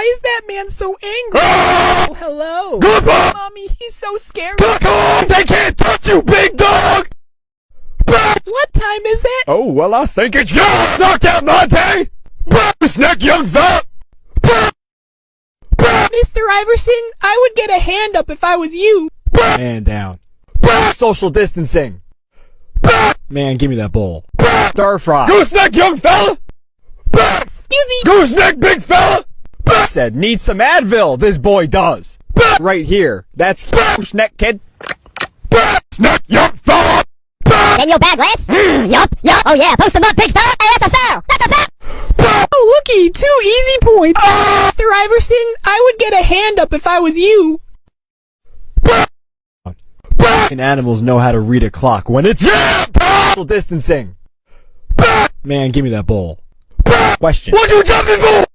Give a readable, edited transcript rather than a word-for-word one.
Why is that man so angry? Oh, hello. Goodbye. Mommy, he's so scary. Back on! They can't touch you, big dog! What time is it? Oh, well, I think it's yours! Knocked out Monte! Snack, young fella! Mr. Iverson, I would get a hand up if I was you. Man down. Social distancing. Man, give me that bowl. Stir fry. Gooseneck, young fella! Excuse me. Gooseneck, big fella! Said need some Advil, this boy does. Right here. That's gooseneck, kid. Snack, young fella! In your bag, Lance? Yup. Oh yeah, post him up, big fella. Hey, that's a foul. That's a foul. Oh, looky, 2 easy points. Mr. Iverson, I would get a hand up if I was you. And animals know how to read a clock when it's social distancing. Man, give me that bowl. Question. What you jumping for?